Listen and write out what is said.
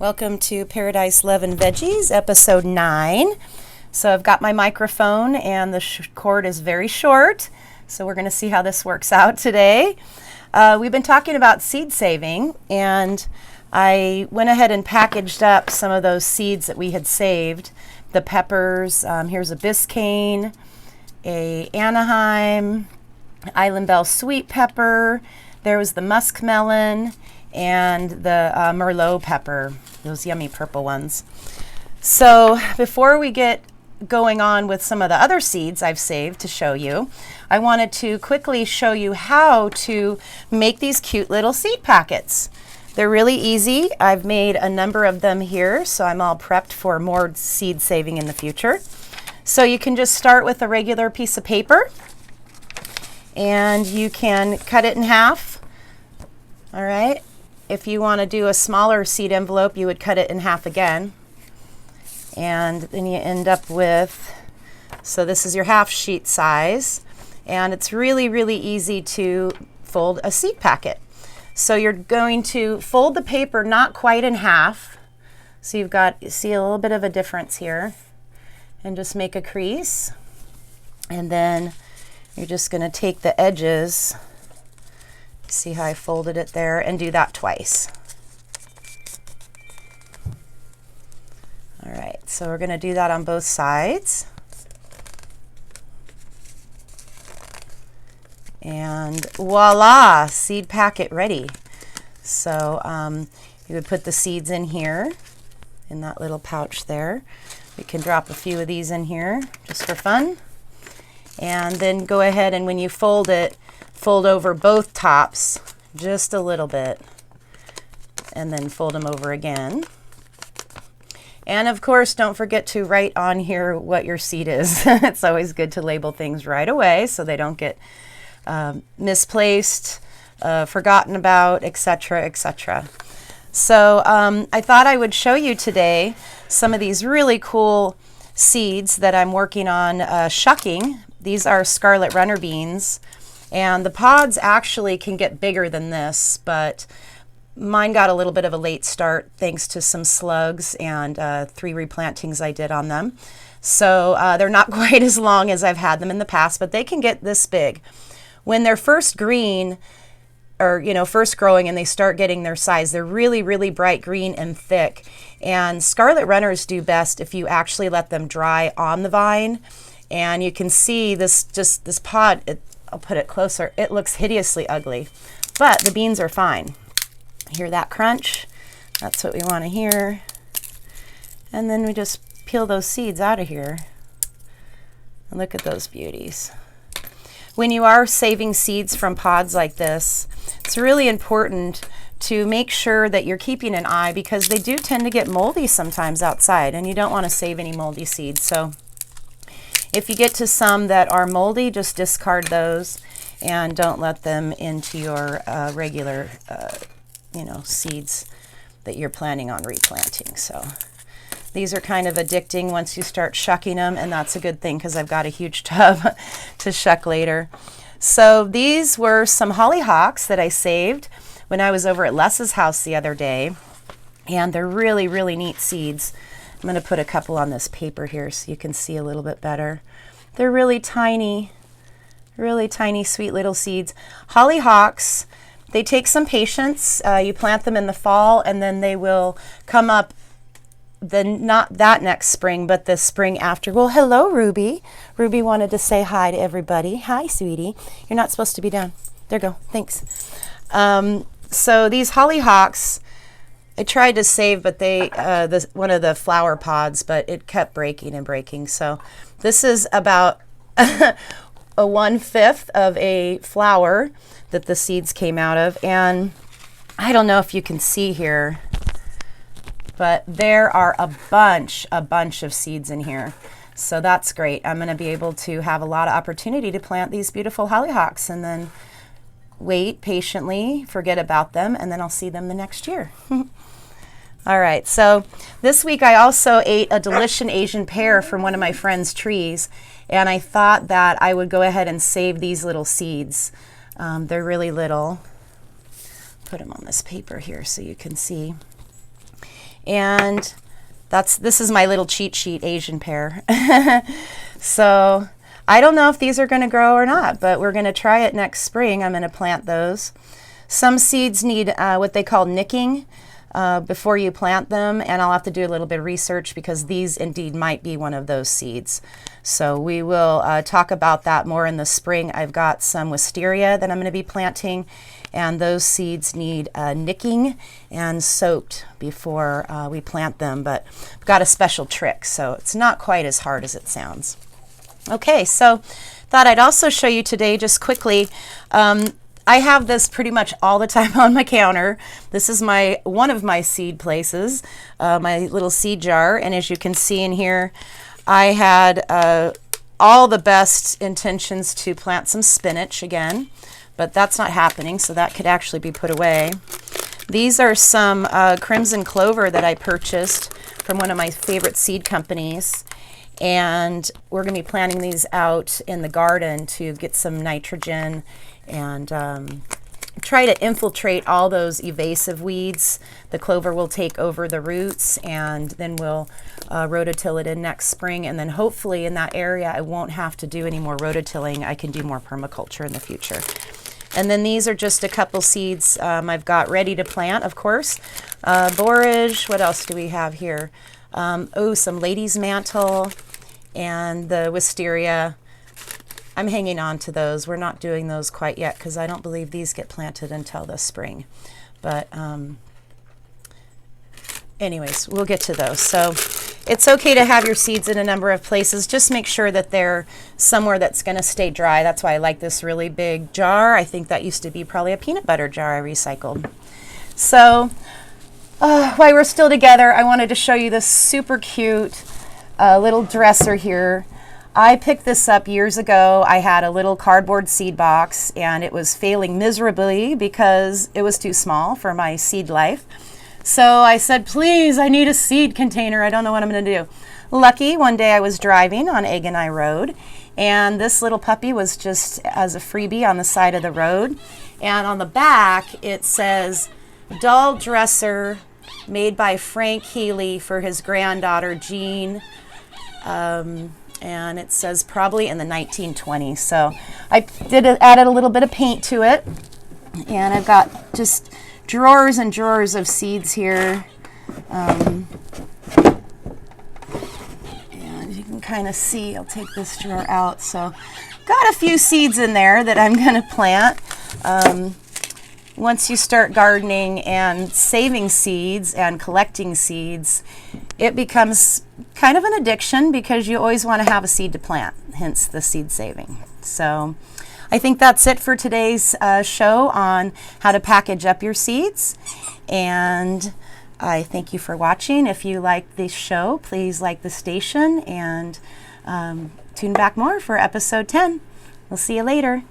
Welcome to Paradise Love and Veggies, episode 9. So I've got my microphone and the cord is very short, so we're going to see how this works out today. We've been talking about seed saving, and I went ahead and packaged up some of those seeds that we had saved. The peppers, here's a Biscayne, a Anaheim, Island Belle sweet pepper, there was the muskmelon, and the Merlot pepper, those yummy purple ones. So before we get going on with some of the other seeds I've saved to show you, I wanted to quickly show you how to make these cute little seed packets. They're really easy. I've made a number of them here, so I'm all prepped for more seed saving in the future. So you can just start with a regular piece of paper, and you can cut it in half. All right. If you want to do a smaller seed envelope, you would cut it in half again. And then you end up with, so this is your half sheet size. And it's really, really easy to fold a seed packet. So you're going to fold the paper not quite in half. So you see a little bit of a difference here. And just make a crease. And then you're just going to take the edges. See how I folded it there, and do that twice. All right, so we're going to do that on both sides. And voila, seed packet ready. So you would put the seeds in here, in that little pouch there. We can drop a few of these in here just for fun. And then go ahead and when you fold it, fold over both tops just a little bit, and then fold them over again. And of course, don't forget to write on here what your seed is. It's always good to label things right away so they don't get misplaced, forgotten about, etc., etc. So I thought I would show you today some of these really cool seeds that I'm working on shucking. These are Scarlet runner beans. And the pods actually can get bigger than this, but mine got a little bit of a late start thanks to some slugs and 3 replantings I did on them. So they're not quite as long as I've had them in the past, but they can get this big. When they're first green, or first growing and they start getting their size, they're really, really bright green and thick. And Scarlet runners do best if you actually let them dry on the vine. And you can see this pod, I'll put it closer. It looks hideously ugly, but the beans are fine. Hear that crunch? That's what we want to hear. And then we just peel those seeds out of here. And look at those beauties. When you are saving seeds from pods like this, it's really important to make sure that you're keeping an eye, because they do tend to get moldy sometimes outside, and you don't want to save any moldy seeds. So if you get to some that are moldy, just discard those and don't let them into your regular, seeds that you're planning on replanting. So these are kind of addicting once you start shucking them, and that's a good thing because I've got a huge tub to shuck later. So these were some hollyhocks that I saved when I was over at Les's house the other day, and they're really, really neat seeds. I'm going to put a couple on this paper here so you can see a little bit better. They're really tiny, sweet little seeds. Hollyhocks, they take some patience. You plant them in the fall, and then they will come up, not that next spring, but the spring after. Well, hello, Ruby. Ruby wanted to say hi to everybody. Hi, sweetie. You're not supposed to be down. There you go. Thanks. So these hollyhocks, I tried to save, but one of the flower pods, but it kept breaking and breaking. So this is about a 1/5 of a flower that the seeds came out of. And I don't know if you can see here, but there are a bunch of seeds in here. So that's great. I'm going to be able to have a lot of opportunity to plant these beautiful hollyhocks, and then wait patiently, forget about them, and then I'll see them the next year. All right, so this week I also ate a delicious Asian pear from one of my friend's trees, and I thought that I would go ahead and save these little seeds. They're really little. Put them on this paper here so you can see. And this is my little cheat sheet Asian pear. So I don't know if these are going to grow or not, but we're going to try it next spring. I'm going to plant those. Some seeds need what they call nicking before you plant them, and I'll have to do a little bit of research because these indeed might be one of those seeds. So we will talk about that more in the spring. I've got some wisteria that I'm going to be planting, and those seeds need nicking and soaked before we plant them, but I've got a special trick, so it's not quite as hard as it sounds. Okay, so thought I'd also show you today just quickly. I have this pretty much all the time on my counter. This is one of my seed places, my little seed jar, and as you can see in here, I had all the best intentions to plant some spinach again, but that's not happening, so that could actually be put away. These are some crimson clover that I purchased from one of my favorite seed companies, and we're going to be planting these out in the garden to get some nitrogen and try to infiltrate all those invasive weeds. The clover will take over the roots, and then we'll rototill it in next spring, and then hopefully in that area I won't have to do any more rototilling. I can do more permaculture in the future. And then these are just a couple seeds I've got ready to plant, of course. Borage, what else do we have here? Some lady's mantle and the wisteria. I'm hanging on to those. We're not doing those quite yet because I don't believe these get planted until the spring. But anyways, we'll get to those. So it's okay to have your seeds in a number of places. Just make sure that they're somewhere that's going to stay dry. That's why I like this really big jar. I think that used to be probably a peanut butter jar I recycled. So while we're still together, I wanted to show you this super cute little dresser here. I picked this up years ago. I had a little cardboard seed box, and it was failing miserably because it was too small for my seed life. So I said, please, I need a seed container. I don't know what I'm going to do. Lucky, one day I was driving on Egg and I Road, and this little puppy was just as a freebie on the side of the road. And on the back, it says, doll dresser made by Frank Healy for his granddaughter, Jean. And it says probably in the 1920s. So I added a little bit of paint to it, and I've got just drawers and drawers of seeds here. And you can kind of see, I'll take this drawer out. So got a few seeds in there that I'm going to plant. Once you start gardening and saving seeds and collecting seeds, it becomes kind of an addiction because you always want to have a seed to plant, hence the seed saving. So I think that's it for today's show on how to package up your seeds. And I thank you for watching. If you like this show, please like the station and tune back more for episode 10. We'll see you later.